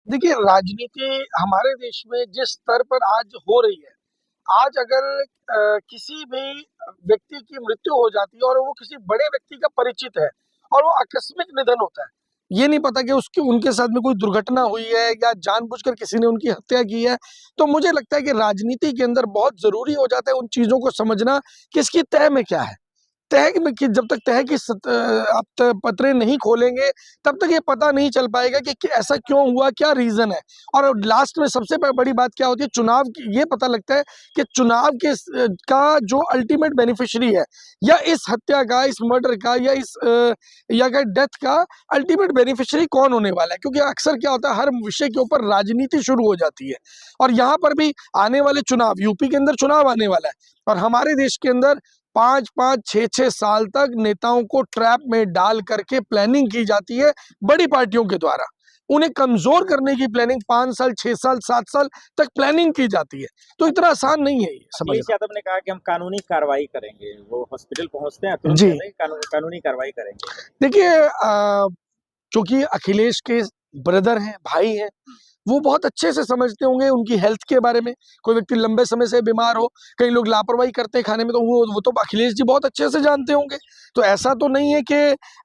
देखिए, राजनीति हमारे देश में जिस स्तर पर आज हो रही है, आज अगर किसी भी व्यक्ति की मृत्यु हो जाती है और वो किसी बड़े व्यक्ति का परिचित है और वो आकस्मिक निधन होता है, ये नहीं पता कि उसकी उनके साथ में कोई दुर्घटना हुई है या जानबूझकर किसी ने उनकी हत्या की है, तो मुझे लगता है कि राजनीति के अंदर बहुत ज़रूरी हो जाता है उन चीज़ों को समझना कि इसकी तह में क्या है। तह में कि जब तक तह की आप पत्रे नहीं खोलेंगे, तब तक ये पता नहीं चल पाएगा कि ऐसा क्यों हुआ, क्या रीज़न है। और लास्ट में सबसे बड़ी बात क्या होती है, चुनाव की ये पता लगता है कि चुनाव के का जो अल्टीमेट बेनिफिशियरी है या इस हत्या का, इस मर्डर का या या क्या डेथ का अल्टीमेट बेनिफिशियरी कौन होने वाला है। क्योंकि अक्सर क्या होता है, हर विषय के ऊपर राजनीति शुरू हो जाती है और यहाँ पर भी आने वाले चुनाव, यूपी के अंदर चुनाव आने वाला है और हमारे देश के अंदर 5-5, 6-6 साल तक नेताओं को ट्रैप में डाल करके प्लानिंग की जाती है बड़ी पार्टियों के द्वारा। उन्हें कमज़ोर करने की प्लानिंग 5 साल, 6 साल, 7 साल तक प्लानिंग की जाती है। तो इतना आसान नहीं है ये अखिलेश समझना। यादव ने कहा कि हम कानूनी कार्रवाई करेंगे। वो हॉस्पिटल पहुंचते हैं तुरंत जी। कहते हैं कि कानूनी कार्रवाई करेंगे। देखिए चूँकि अखिलेश के ब्रदर हैं, भाई हैं, वो बहुत अच्छे से समझते होंगे उनकी हेल्थ के बारे में। कोई व्यक्ति लंबे समय से बीमार हो, कई लोग लापरवाही करते हैं खाने में, तो वो तो अखिलेश जी बहुत अच्छे से जानते होंगे। तो ऐसा तो नहीं है कि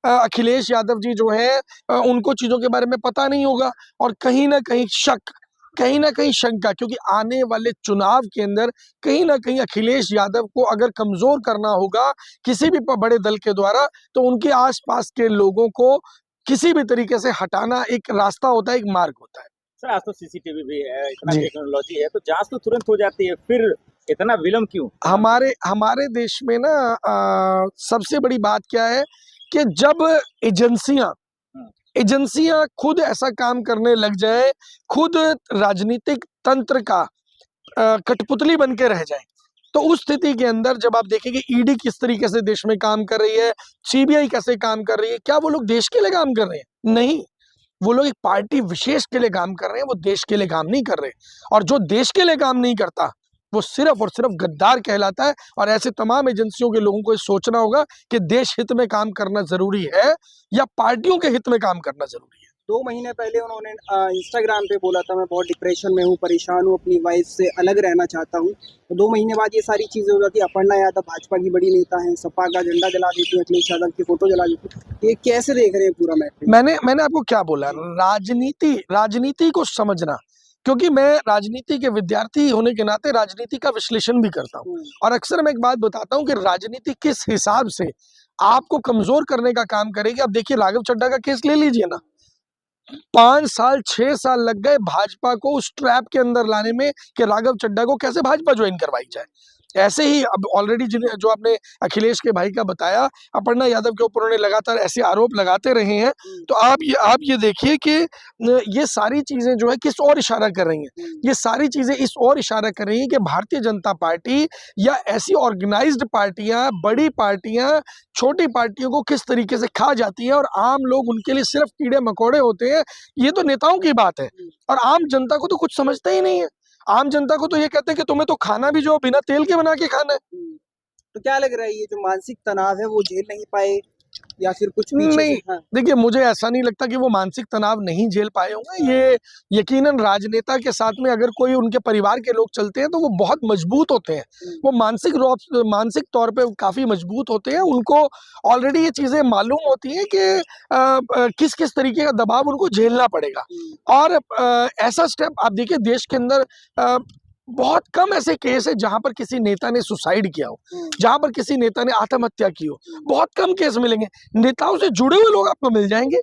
अखिलेश यादव जी जो हैं उनको चीज़ों के बारे में पता नहीं होगा और कहीं न कहीं शक, कहीं न कहीं शंका, क्योंकि आने वाले चुनाव के अंदर कहीं न कहीं अखिलेश यादव को अगर कमज़ोर करना होगा किसी भी बड़े दल के द्वारा, तो उनके आस-पास के लोगों को किसी भी तरीके से हटाना एक रास्ता होता है, एक मार्ग होता है। सर आज तो सीसीटीवी भी है, इतना जी। टेक्नोलॉजी है, तो जांच तो तुरंत हो जाती है, फिर इतना विलंब क्यों? हमारे हमारे देश में ना सबसे बड़ी बात क्या है कि जब एजेंसियां हम्म, एजेंसियां खुद ऐसा काम करने लग जाए, खुद राजनीतिक तंत्र का कठपुतली बन के रह जाए, तो उस स्थिति के अंदर जब आप देखेंगे ईडी किस तरीके से देश में काम कर रही है, सीबीआई कैसे काम कर रही है, क्या वो लोग देश के लिए काम कर रहे हैं? नहीं, वो लोग एक पार्टी विशेष के लिए काम कर रहे हैं, वो देश के लिए काम नहीं कर रहे। और जो देश के लिए काम नहीं करता, वो सिर्फ और सिर्फ गद्दार कहलाता है। और ऐसे तमाम एजेंसियों के लोगों को ये सोचना होगा कि देश हित में काम करना जरूरी है या पार्टियों के हित में काम करना जरूरी है। 2 महीने पहले उन्होंने इंस्टाग्राम पे बोला था, मैं बहुत डिप्रेशन में हूँ, परेशान हूँ, अपनी वाइफ से अलग रहना चाहता हूँ। तो 2 महीने बाद ये सारी चीज़ें हो जाती है। अपर्णा यादव भाजपा की बड़ी नेता हैं, सपा का झंडा जला देती है, अखिलेश यादव की फोटो जला देती है। ये कैसे देख रहे हैं पूरा मैटर? मैंने आपको क्या बोला, राजनीति को समझना, क्योंकि मैं राजनीति के विद्यार्थी होने के नाते राजनीति का विश्लेषण भी करता हूँ और अक्सर मैं एक बात बताता हूँ कि राजनीति किस हिसाब से आपको कमजोर करने का काम करेगी। अब देखिए, राघव चड्ढा का केस ले लीजिए ना, 5 साल 6 साल लग गए भाजपा को उस ट्रैप के अंदर लाने में कि राघव चड्ढा को कैसे भाजपा ज्वाइन करवाई जाए। ऐसे ही अब ऑलरेडी जो आपने अखिलेश के भाई का बताया, अपर्णा यादव के ऊपर उन्होंने लगातार ऐसे आरोप लगाते रहे हैं। तो आप ये देखिए कि ये सारी चीजें जो है किस ओर इशारा कर रही हैं। ये सारी चीजें इस ओर इशारा कर रही हैं कि भारतीय जनता पार्टी या ऐसी ऑर्गेनाइज्ड पार्टियां, बड़ी पार्टियां छोटी पार्टियों को किस तरीके से खा जाती हैं और आम लोग उनके लिए सिर्फ कीड़े मकोड़े होते हैं। ये तो नेताओं की बात है और आम जनता को तो कुछ समझता ही नहीं है। आम जनता को तो ये कहते हैं कि तुम्हें तो खाना भी जो बिना तेल के बना के खाना है। तो क्या लग रहा है, ये जो मानसिक तनाव है वो झेल नहीं पाए या फिर कुछ पीछे नहीं, से? हाँ। देखिए, मुझे ऐसा नहीं लगता कि वो मानसिक तनाव नहीं झेल पाए होंगे। ये यकीनन राजनेता के साथ में अगर कोई उनके परिवार के लोग चलते हैं तो वो बहुत मजबूत होते हैं। वो मानसिक तौर पे काफी मजबूत होते हैं। उनको ऑलरेडी ये चीजें मालूम होती हैं कि किस किस तरीके का दबाव उनको झेलना पड़ेगा। और ऐसा स्टेप आप देखिए, देश के अंदर बहुत कम ऐसे केस है जहां पर किसी नेता ने सुसाइड किया हो, जहां पर किसी नेता ने आत्महत्या की हो। बहुत कम केस मिलेंगे। नेताओं से जुड़े हुए लोग आपको मिल जाएंगे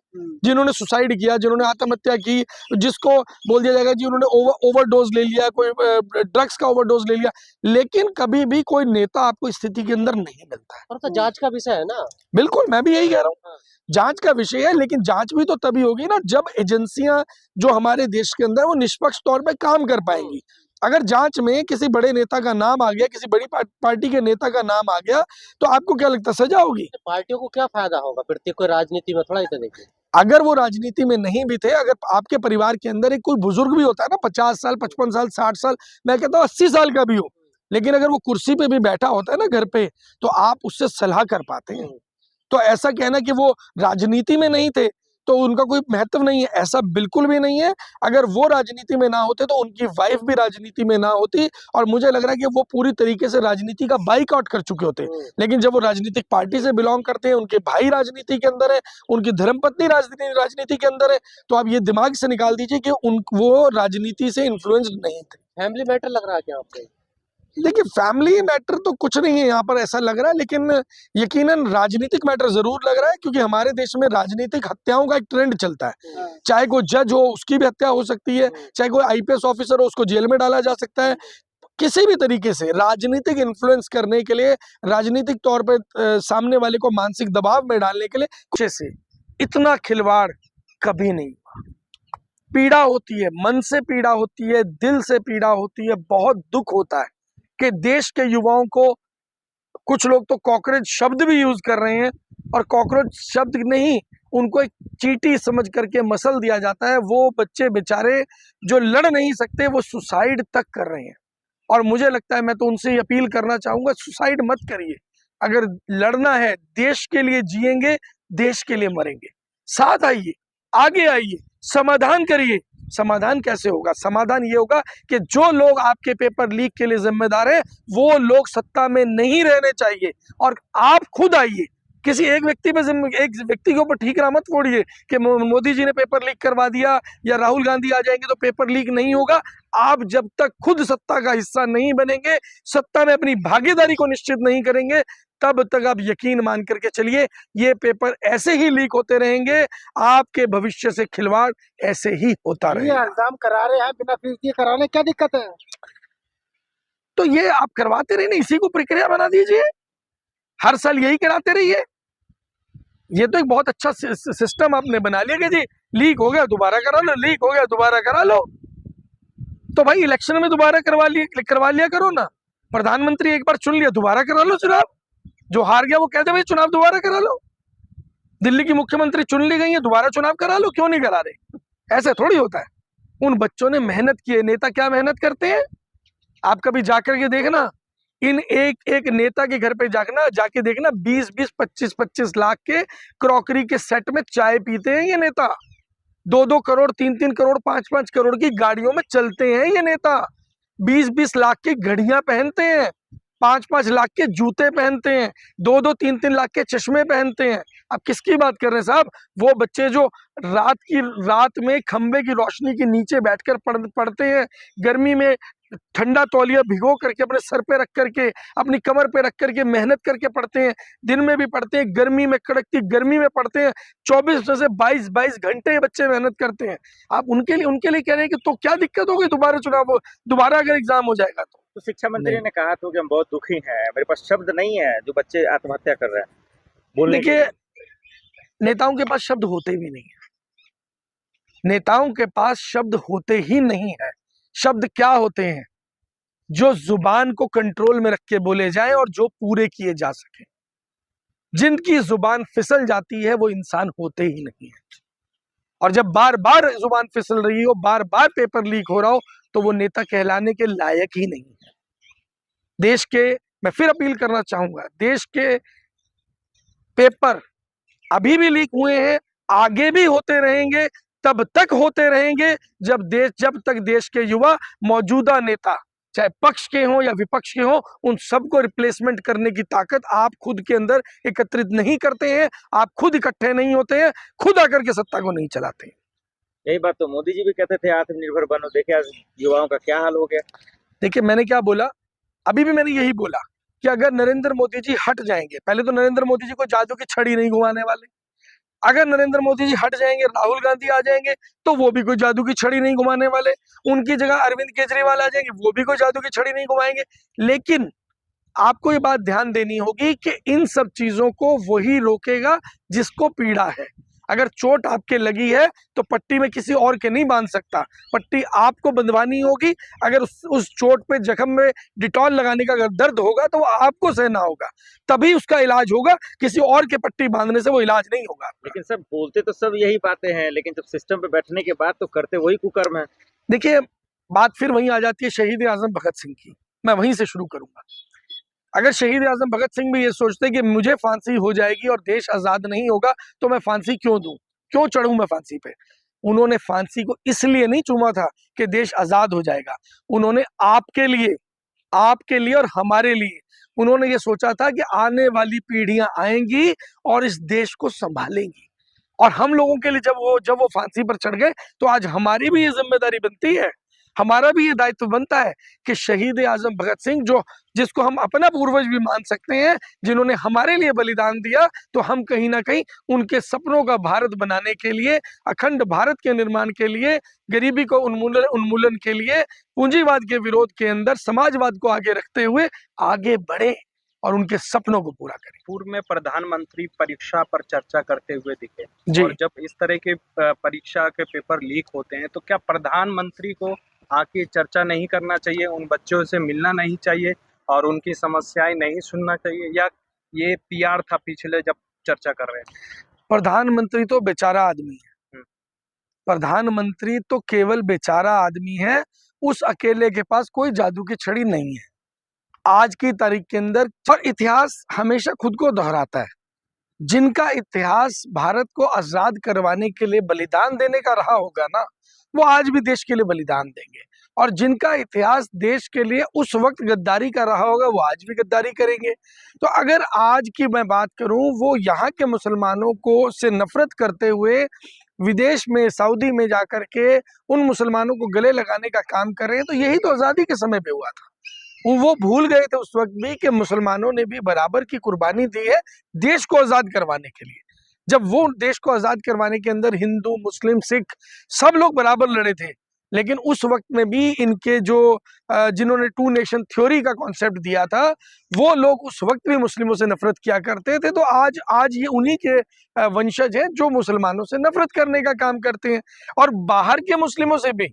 जिन्होंने सुसाइड किया, जिन्होंने आत्महत्या की, जिसको बोल दिया जाएगा जी उन्होंने ओवरडोज ले लिया, कोई ड्रग्स का ओवरडोज ले लिया। लेकिन कभी भी कोई नेता आपको इस स्थिति के अंदर नहीं मिलता है। और तो जांच का विषय है ना। बिल्कुल, मैं भी यही कह रहा हूँ, जांच का विषय है। लेकिन जांच भी तो तभी होगी ना जब एजेंसियां जो हमारे देश के अंदर वो निष्पक्ष तौर पे काम कर पाएंगी। अगर जांच में किसी बड़े नेता का नाम आ गया, किसी बड़ी पार्टी के नेता का नाम आ गया, तो आपको क्या लगता है सजा होगी? पार्टियों को क्या फायदा होगा फिर? कोई राजनीति में थोड़ा ही तो देखिए, अगर वो राजनीति में नहीं भी थे, अगर आपके परिवार के अंदर एक कोई बुजुर्ग भी होता है ना, 50 साल, 55 साल, 60 साल, मैं कहता हूँ 80 साल का भी हो, लेकिन अगर वो कुर्सी पे भी बैठा होता है ना घर पे, तो आप उससे सलाह कर पाते हैं। तो ऐसा कहना कि वो राजनीति में नहीं थे तो उनका कोई महत्व नहीं है, ऐसा बिल्कुल भी नहीं है। अगर वो राजनीति में ना होते तो उनकी वाइफ भी राजनीति में ना होती, और मुझे लग रहा है कि वो पूरी तरीके से राजनीति का बाइकआउट कर चुके होते। लेकिन जब वो राजनीतिक पार्टी से बिलोंग करते हैं, उनके भाई राजनीति के अंदर है, उनकी धर्मपत्नी राजनीति के अंदर है, तो आप ये दिमाग से निकाल दीजिए कि वो राजनीति से इन्फ्लुएंस्ड नहीं थे। फैमिली मैटर लग रहा है क्या आपको? देखिए, फैमिली मैटर तो कुछ नहीं है यहाँ पर, ऐसा लग रहा है, लेकिन यकीनन राजनीतिक मैटर जरूर लग रहा है, क्योंकि हमारे देश में राजनीतिक हत्याओं का एक ट्रेंड चलता है। चाहे कोई जज हो, उसकी भी हत्या हो सकती है, चाहे कोई आईपीएस ऑफिसर हो, उसको जेल में डाला जा सकता है। किसी भी तरीके से राजनीतिक इन्फ्लुएंस करने के लिए, राजनीतिक तौर पर सामने वाले को मानसिक दबाव में डालने के लिए कुछ से इतना खिलवाड़ कभी नहीं हुआ। पीड़ा होती है, मन से पीड़ा होती है, दिल से पीड़ा होती है, बहुत दुख होता है कि देश के युवाओं को कुछ लोग तो कॉकरोच शब्द भी यूज कर रहे हैं, और कॉकरोच शब्द नहीं, उनको एक चींटी समझ करके मसल दिया जाता है। वो बच्चे बेचारे जो लड़ नहीं सकते, वो सुसाइड तक कर रहे हैं। और मुझे लगता है, मैं तो उनसे अपील करना चाहूंगा, सुसाइड मत करिए। अगर लड़ना है, देश के लिए जिएंगे, देश के लिए मरेंगे। साथ आइए, आगे आइए, समाधान करिए। समाधान कैसे होगा? समाधान ये होगा कि जो लोग आपके पेपर लीक के लिए जिम्मेदार हैं, वो लोग सत्ता में नहीं रहने चाहिए, और आप खुद आइए। किसी एक व्यक्ति पे, एक व्यक्ति के ऊपर ठीकरा मत फोड़िए कि मोदी जी ने पेपर लीक करवा दिया या राहुल गांधी आ जाएंगे तो पेपर लीक नहीं होगा। आप जब तक खुद सत्ता का हिस्सा नहीं बनेंगे, सत्ता में अपनी भागीदारी को निश्चित नहीं करेंगे, तब तक आप यकीन मान करके चलिए, ये पेपर ऐसे ही लीक होते रहेंगे, आपके भविष्य से खिलवाड़ ऐसे ही होता रहेगा। एग्जाम करा रहे हैं बिना फीस दिए, कराने क्या दिक्कत है? तो ये आप करवाते रहिए ना, इसी को प्रक्रिया बना दीजिए, हर साल यही कराते रहिए। ये तो एक बहुत अच्छा सिस्टम आपने बना लिया कि जी लीक हो गया दोबारा करा लो, लीक हो गया दोबारा करा लो। तो भाई इलेक्शन में दोबारा करवा लिया करो ना। प्रधानमंत्री एक बार चुन लिया, दोबारा करा लो चुनाव। जो हार गया वो कहते भाई चुनाव दोबारा करा लो। दिल्ली की मुख्यमंत्री चुन ली गई है, दोबारा चुनाव करा लो, क्यों नहीं करा रहे? ऐसा थोड़ी होता है। उन बच्चों ने मेहनत की है। नेता क्या मेहनत करते हैं? आप कभी जाकर के देखना, इन एक एक नेता के घर पे जाके देखना, 20-20, 25-25 लाख के क्रॉकरी के सेट में चाय पीते हैं ये नेता। 2-2 करोड़, 3-3 करोड़, 5-5 करोड़ की गाड़ियों में चलते हैं ये नेता। 20-20 लाख की घड़ियां पहनते हैं, 5-5 लाख के जूते पहनते हैं, 2-2, 3-3 लाख के चश्मे पहनते हैं। आप किसकी बात कर रहे हैं साहब? वो बच्चे जो रात में खंबे की रोशनी के नीचे बैठकर पढ़ते हैं, गर्मी में ठंडा तौलिया भिगो करके अपने सर पे रख करके, अपनी कमर पे रख करके मेहनत करके पढ़ते हैं, दिन में भी पढ़ते हैं, गर्मी में, कड़कती गर्मी में पढ़ते हैं, 24 से 22 घंटे बच्चे मेहनत करते हैं। आप उनके लिए कह रहे हैं कि तो क्या दिक्कत होगी दोबारा अगर एग्जाम हो जाएगा तो शिक्षा मंत्री ने कहा था कि हम बहुत दुखी हैं, मेरे पास शब्द नहीं है, जो बच्चे आत्महत्या कर रहे हैं बोलने। देखिए, नेताओं के पास शब्द होते भी नहीं है। नेताओं के पास शब्द होते ही नहीं है। शब्द क्या होते हैं? जो जुबान को कंट्रोल में रख के बोले जाएं और जो पूरे किए जा सके। जिनकी जुबान फिसल जाती है वो इंसान होते ही नहीं है। और जब बार बार जुबान फिसल रही हो, बार बार पेपर लीक हो रहा हो, तो वो नेता कहलाने के लायक ही नहीं है। देश के, मैं फिर अपील करना चाहूंगा, देश के पेपर अभी भी लीक हुए हैं, आगे भी होते रहेंगे, तब तक होते रहेंगे जब तक देश के युवा मौजूदा नेता, चाहे पक्ष के हों या विपक्ष के हों, उन सबको रिप्लेसमेंट करने की ताकत आप खुद के अंदर एकत्रित नहीं करते हैं, आप खुद इकट्ठे नहीं होते हैं, खुद आकर के सत्ता को नहीं चलाते हैं। यही बात तो मोदी जी भी कहते थे, आत्मनिर्भर बनो। देखिए आज युवाओं का क्या हाल हो गया। देखिए, मैंने क्या बोला, अभी भी मैंने यही बोला कि अगर नरेंद्र मोदी जी हट जाएंगे, पहले तो नरेंद्र मोदी जी को जादू की छड़ी नहीं घुमाने वाले। अगर नरेंद्र मोदी जी हट जाएंगे, राहुल गांधी आ जाएंगे, तो वो भी कोई जादू की छड़ी नहीं घुमाने वाले। उनकी जगह अरविंद केजरीवाल आ जाएंगे, वो भी कोई जादू की छड़ी नहीं घुमाएंगे। लेकिन आपको ये बात ध्यान देनी होगी कि इन सब चीजों को वही रोकेगा जिसको पीड़ा है। अगर चोट आपके लगी है तो पट्टी में किसी और के नहीं बांध सकता, पट्टी आपको बंधवानी होगी। अगर उस चोट पे, जख्म में डिटॉल लगाने का अगर दर्द होगा तो वो आपको सहना होगा, तभी उसका इलाज होगा। किसी और के पट्टी बांधने से वो इलाज नहीं होगा। लेकिन सब बोलते तो सब यही बातें हैं, लेकिन जब सिस्टम पे बैठने के बाद तो करते वही कुकर्म है। देखिए, बात फिर वहीं आ जाती है शहीद आजम भगत सिंह की। मैं वहीं से शुरू करूंगा। अगर शहीद आजम भगत सिंह भी ये सोचते कि मुझे फांसी हो जाएगी और देश आजाद नहीं होगा, तो मैं फांसी क्यों दूं? क्यों चढ़ूं मैं फांसी पे। उन्होंने फांसी को इसलिए नहीं चूमा था कि देश आजाद हो जाएगा, उन्होंने आपके लिए और हमारे लिए उन्होंने ये सोचा था कि आने वाली पीढ़ियां आएंगी और इस देश को संभालेंगी। और हम लोगों के लिए जब वो फांसी पर चढ़ गए तो आज हमारी भी ये जिम्मेदारी बनती है, हमारा भी ये दायित्व बनता है कि शहीद आजम भगत सिंह जिसको हम अपना पूर्वज भी मान सकते हैं, जिन्होंने हमारे लिए बलिदान दिया, तो हम कहीं ना कहीं उनके सपनों का भारत बनाने के लिए, अखंड भारत के निर्माण के लिए, गरीबी को उन्मूलन के लिए, पूंजीवाद के विरोध के अंदर समाजवाद को आगे रखते हुए आगे बढ़े और उनके सपनों को पूरा करें। पूर्व में प्रधानमंत्री परीक्षा पर चर्चा करते हुए दिखे जी। और जब इस तरह के परीक्षा के पेपर लीक होते हैं तो क्या प्रधानमंत्री को आके चर्चा नहीं करना चाहिए, उन बच्चों से मिलना नहीं चाहिए और उनकी समस्याएं नहीं सुनना चाहिए, या ये पीआर था पिछले जब चर्चा कर रहे हैं? प्रधानमंत्री तो बेचारा आदमी है, प्रधानमंत्री तो केवल बेचारा आदमी है, उस अकेले के पास कोई जादू की छड़ी नहीं है आज की तारीख के अंदर। और इतिहास हमेशा खुद को दोहराता है, जिनका इतिहास भारत को आजाद करवाने के लिए बलिदान देने का रहा होगा ना, वो आज भी देश के लिए बलिदान देंगे, और जिनका इतिहास देश के लिए उस वक्त गद्दारी का रहा होगा वो आज भी गद्दारी करेंगे। तो अगर आज की मैं बात करूं, वो यहाँ के मुसलमानों को से नफरत करते हुए विदेश में सऊदी में जाकर के उन मुसलमानों को गले लगाने का काम कर रहे हैं, तो यही तो आजादी के समय पे हुआ था। वो भूल गए थे उस वक्त भी कि मुसलमानों ने भी बराबर की कुर्बानी दी है देश को आजाद करवाने के लिए। जब वो देश को आजाद करवाने के अंदर हिंदू मुस्लिम सिख सब लोग बराबर लड़े थे, लेकिन उस वक्त में भी इनके जिन्होंने टू नेशन थ्योरी का कॉन्सेप्ट दिया था, वो लोग उस वक्त भी मुस्लिमों से नफरत किया करते थे। तो आज ये उन्हीं के वंशज हैं जो मुसलमानों से नफरत करने का काम करते हैं। और बाहर के मुस्लिमों से भी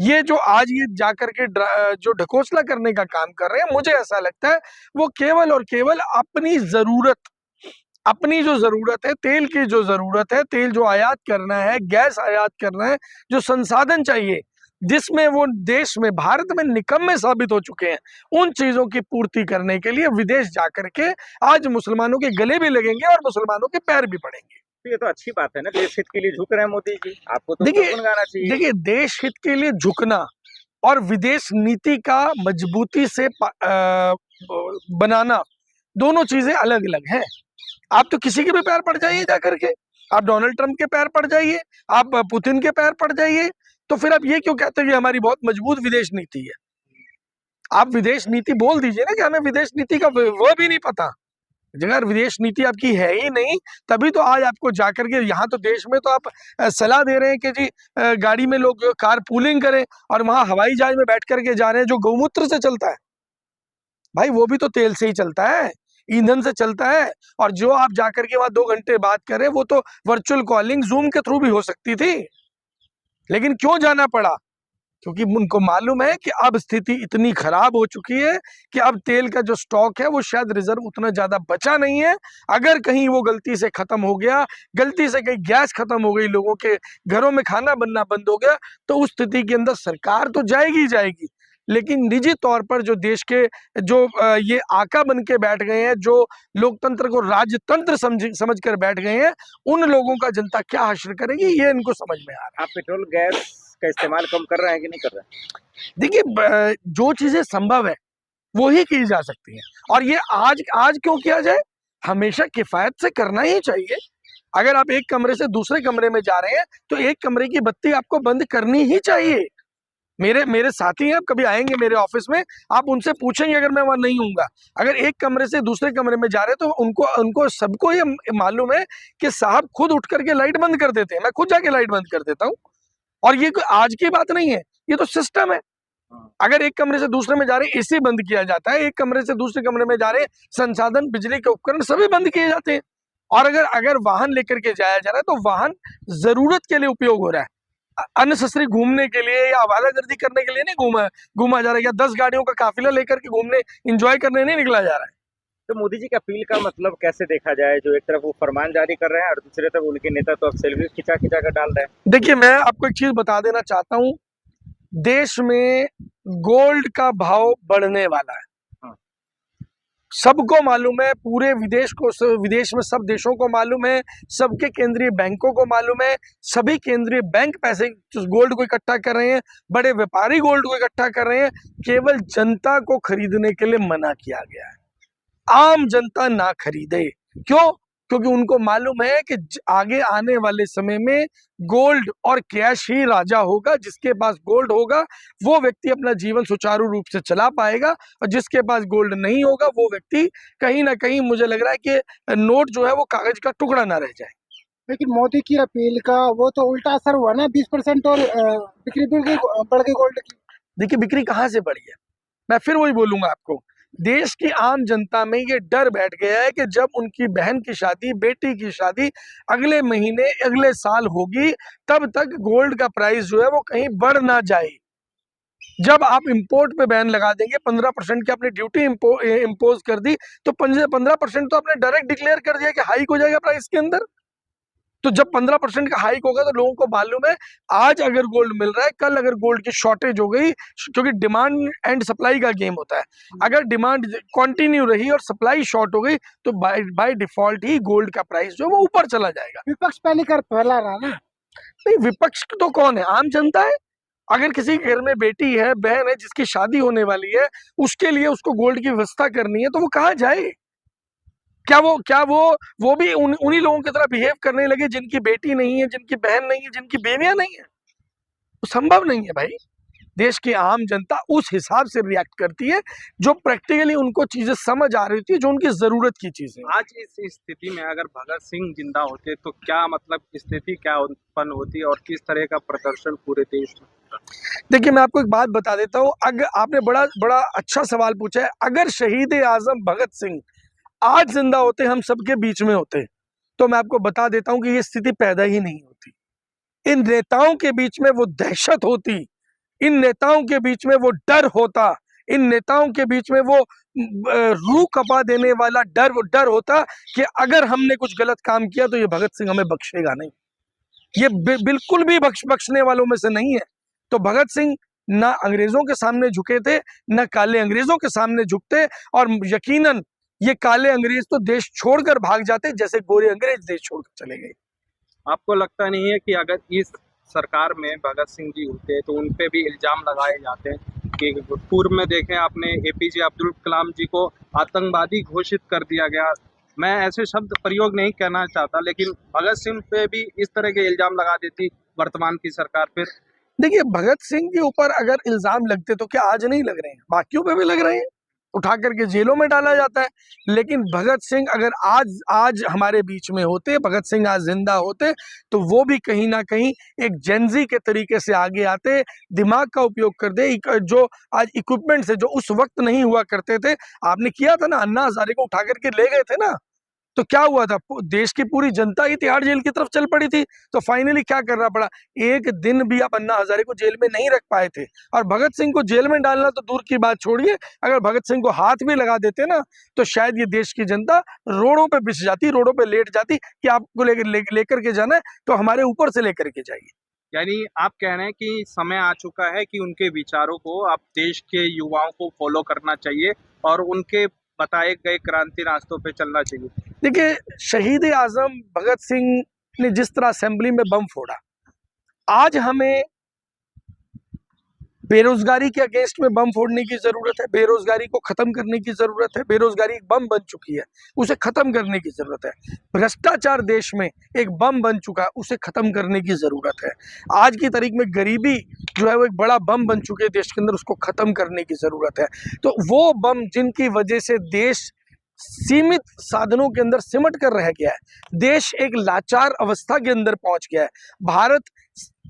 ये जो आज ये जाकर के जो ढकोसला करने का काम कर रहे हैं, मुझे ऐसा लगता है वो केवल और केवल अपनी जो जरूरत है, तेल की जो जरूरत है, तेल जो आयात करना है, गैस आयात करना है, जो संसाधन चाहिए जिसमें वो देश में भारत में निकम्मे साबित हो चुके हैं, उन चीजों की पूर्ति करने के लिए विदेश जाकर के आज मुसलमानों के गले भी लगेंगे और मुसलमानों के पैर भी पड़ेंगे। ये तो अच्छी बात है ना, देश हित के लिए झुक रहे हैं मोदी जी, आपको तो गुनगाना चाहिए। देखिए, देश हित के लिए झुकना और विदेश नीति का मजबूती से बनाना दोनों चीजें अलग अलग हैं। आप तो किसी के भी पैर पड़ जाइए जाकर के, आप डोनाल्ड ट्रंप के पैर पड़ जाइए, आप पुतिन के पैर पड़ जाइए, तो फिर आप ये क्यों कहते हैं कि हमारी बहुत मजबूत विदेश नीति है? आप विदेश नीति बोल दीजिए ना कि हमें विदेश नीति का वो भी नहीं पता। अगर विदेश नीति आपकी है ही नहीं, तभी तो आज आपको जाकर के यहाँ तो देश में तो आप सलाह दे रहे हैं कि जी गाड़ी में लोग कार पूलिंग करें, और वहां हवाई जहाज में बैठ करके जा रहे हैं जो गौमूत्र से चलता है। भाई वो भी तो तेल से ही चलता है, ईंधन से चलता है। और जो आप जाकर के वहां 2 घंटे बात करें, वो तो वर्चुअल कॉलिंग जूम के थ्रू भी हो सकती थी, लेकिन क्यों जाना पड़ा? क्योंकि उनको मालूम है कि अब स्थिति इतनी खराब हो चुकी है कि अब तेल का जो स्टॉक है वो शायद रिजर्व उतना ज्यादा बचा नहीं है। अगर कहीं वो गलती से खत्म हो गया, गलती से कहीं गैस खत्म हो गई, लोगों के घरों में खाना बनना बंद हो गया, तो उस स्थिति के अंदर सरकार तो जाएगी ही जाएगी, लेकिन निजी तौर पर जो देश के ये आका बन के बैठ गए हैं, जो लोकतंत्र को राजतंत्र समझ कर बैठ गए हैं, उन लोगों का जनता क्या हश्र करेगी, ये इनको समझ में आ रहा है। आप पेट्रोल गैस का इस्तेमाल कम कर रहे हैं कि नहीं कर रहे हैं? देखिए, जो चीजें संभव है वो ही की जा सकती हैं, और ये आज क्यों किया जाए? हमेशा किफायत से करना ही चाहिए। अगर आप एक कमरे से दूसरे कमरे में जा रहे हैं तो एक कमरे की बत्ती आपको बंद करनी ही चाहिए। मेरे साथी हैं, आप कभी आएंगे मेरे ऑफिस में, आप उनसे पूछेंगे अगर मैं वहां नहीं हूँगा, अगर एक कमरे से दूसरे कमरे में जा रहे हैं तो उनको सबको ये मालूम है कि साहब खुद उठ करके लाइट बंद कर देते हैं, मैं खुद जाके लाइट बंद कर देता हूँ। और ये कोई आज की बात नहीं है, ये तो सिस्टम है। अगर एक कमरे से दूसरे में जा रहे हैं एसी बंद किया जाता है, एक कमरे से दूसरे कमरे में जा रहे हैं संसाधन बिजली के उपकरण सभी बंद किए जाते हैं। और अगर वाहन लेकर के जाया जा रहा है तो वाहन जरूरत के लिए उपयोग हो रहा है, अननेसेसरी घूमने के लिए या आवारागर्दी करने के लिए नहीं घूमा जा रहा है, या 10 गाड़ियों का काफिला लेकर के घूमने एंजॉय करने नहीं निकला जा रहा है। तो मोदी जी की अपील का मतलब कैसे देखा जाए, जो एक तरफ वो फरमान जारी कर रहे हैं और दूसरी तरफ उनके नेता तो अब सेल्फी खिंचा कर डाल रहे हैं? देखिए, मैं आपको एक चीज बता देना चाहता हूँ, देश में गोल्ड का भाव बढ़ने वाला है। सबको मालूम है, पूरे विदेश में सब देशों को मालूम है, सबके केंद्रीय बैंकों को मालूम है, सभी केंद्रीय बैंक पैसे गोल्ड को इकट्ठा कर रहे हैं, बड़े व्यापारी गोल्ड को इकट्ठा कर रहे हैं। केवल जनता को खरीदने के लिए मना किया गया है, आम जनता ना खरीदे। क्यों? क्योंकि उनको मालूम है कि आगे आने वाले समय में गोल्ड और कैश ही राजा होगा। जिसके पास गोल्ड होगा वो व्यक्ति अपना जीवन सुचारू रूप से चला पाएगा, और जिसके पास गोल्ड नहीं होगा वो व्यक्ति कहीं ना कहीं, मुझे लग रहा है कि नोट जो है वो कागज का टुकड़ा ना रह जाए। लेकिन मोदी की अपील का वो तो उल्टा असर हुआ ना, 20% और बिक्री बढ़ गई गोल्ड की। देखिए, बिक्री कहाँ से बढ़ी है, मैं फिर वही बोलूंगा आपको। देश की आम जनता में ये डर बैठ गया है कि जब उनकी बहन की शादी, बेटी की शादी अगले महीने, अगले साल होगी, तब तक गोल्ड का प्राइस जो है वो कहीं बढ़ ना जाए। जब आप इंपोर्ट पे बैन लगा देंगे, 15% की आपने ड्यूटी इम्पोज कर दी, तो 15% तो आपने डायरेक्ट डिक्लेयर कर दिया कि हाइक हो जाएगा प्राइस के अंदर। तो जब 15% का हाइक होगा तो लोगों को मालूम है, आज अगर गोल्ड मिल रहा है, कल अगर गोल्ड की शॉर्टेज हो गई, क्योंकि डिमांड एंड सप्लाई का गेम होता है, अगर डिमांड कंटिन्यू रही और सप्लाई शॉर्ट हो गई तो बाय डिफॉल्ट ही गोल्ड का प्राइस जो है वो ऊपर चला जाएगा। विपक्ष पहले कर फैला रहा ना। नहीं, विपक्ष तो कौन है? आम जनता है। अगर किसी के घर में बेटी है, बहन है, जिसकी शादी होने वाली है, उसके लिए उसको गोल्ड की व्यवस्था करनी है, तो वो कहाँ जाए? क्या वो भी उन्हीं लोगों की तरह बिहेव करने लगे जिनकी बेटी नहीं है, जिनकी बहन नहीं है, जिनकी बेवियां नहीं है? तो संभव नहीं है भाई। देश की आम जनता उस हिसाब से रिएक्ट करती है जो प्रैक्टिकली उनको चीजें समझ आ रही होती है, जो उनकी जरूरत की चीजें। आज इस स्थिति में अगर भगत सिंह जिंदा होते तो क्या मतलब स्थिति क्या उत्पन्न होती और किस तरह का प्रदर्शन पूरे देश में? देखिए, मैं आपको एक बात बता देता हूँ। अगर आपने बड़ा बड़ा अच्छा सवाल पूछा है, अगर शहीद आजम भगत सिंह आज जिंदा होते, हम सबके बीच में होते, तो मैं आपको बता देता हूं कि ये स्थिति पैदा ही नहीं होती। इन नेताओं के बीच में वो दहशत होती, इन नेताओं के बीच में वो डर होता, इन नेताओं के बीच में वो रूह कपा देने वाला डर होता कि अगर हमने कुछ गलत काम किया तो ये भगत सिंह हमें बख्शेगा नहीं। ये बिल्कुल भी बख्शने वालों में से नहीं है। तो भगत सिंह ना अंग्रेजों के सामने झुके थे, ना काले अंग्रेजों के सामने झुकते, और यकीनन ये काले अंग्रेज तो देश छोड़कर भाग जाते जैसे गोरे अंग्रेज देश छोड़कर चले गए। आपको लगता नहीं है कि अगर इस सरकार में भगत सिंह जी होते तो उन पे भी इल्जाम लगाए जाते हैं कि पूर्व में देखें आपने एपीजे अब्दुल कलाम जी को आतंकवादी घोषित कर दिया गया। मैं ऐसे शब्द प्रयोग नहीं करना चाहता, लेकिन भगत सिंह पे भी इस तरह के इल्जाम लगा देती वर्तमान की सरकार फिर। देखिए, भगत सिंह के ऊपर अगर इल्जाम लगते तो क्या आज नहीं लग रहे हैं? बाकियों पे भी लग रहे हैं, उठा करके जेलों में डाला जाता है। लेकिन भगत सिंह अगर आज हमारे बीच में होते, भगत सिंह आज जिंदा होते, तो वो भी कहीं ना कहीं एक जेनजी के तरीके से आगे आते, दिमाग का उपयोग करते, जो आज इक्विपमेंट से जो उस वक्त नहीं हुआ करते थे। आपने किया था ना, अन्ना हजारे को उठा करके ले गए थे ना, तो क्या हुआ था? देश की पूरी जनता ही तिहाड़ जेल की तरफ चल पड़ी थी। तो फाइनली क्या करना पड़ा? एक दिन भी आप अन्ना हजारे को जेल में नहीं रख पाए थे, और भगत सिंह को जेल में डालना तो दूर की बात छोड़िए, अगर भगत सिंह को हाथ भी लगा देते ना, तो शायद ये देश की जनता रोडों पे बिछ जाती, रोडों पे लेट जाती कि आपको लेकर के जाना है तो हमारे ऊपर से लेकर के जाइए। यानी आप कह रहे हैं कि समय आ चुका है कि उनके विचारों को आप देश के युवाओं को फॉलो करना चाहिए और उनके बताए गए क्रांति रास्तों पे चलना चाहिए। देखिए, शहीद आजम भगत सिंह ने जिस तरह असेंबली में बम फोड़ा, आज हमें बेरोजगारी के अगेंस्ट में बम फोड़ने की जरूरत है, बेरोजगारी को खत्म करने की जरूरत है। बेरोजगारी एक बम बन चुकी है, उसे खत्म करने की जरूरत है। भ्रष्टाचार देश में एक बम बन चुका है, उसे खत्म करने की जरूरत है। आज की तारीख में गरीबी जो है वो एक बड़ा बम बन चुकी है देश के अंदर, उसको खत्म करने की जरूरत है। तो वो बम जिनकी वजह से देश सीमित साधनों के अंदर सिमट कर रह गया है, देश एक लाचार अवस्था के अंदर पहुंच गया है, भारत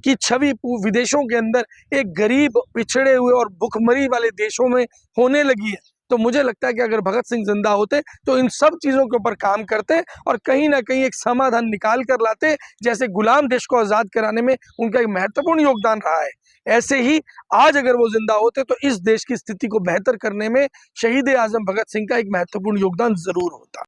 की छवि विदेशों के अंदर एक गरीब, पिछड़े हुए और भुखमरी वाले देशों में होने लगी है। तो मुझे लगता है कि अगर भगत सिंह जिंदा होते तो इन सब चीजों के ऊपर काम करते और कहीं ना कहीं एक समाधान निकाल कर लाते। जैसे गुलाम देश को आजाद कराने में उनका एक महत्वपूर्ण योगदान रहा है, ऐसे ही आज अगर वो जिंदा होते तो इस देश की स्थिति को बेहतर करने में शहीद आजम भगत सिंह का एक महत्वपूर्ण योगदान जरूर होता।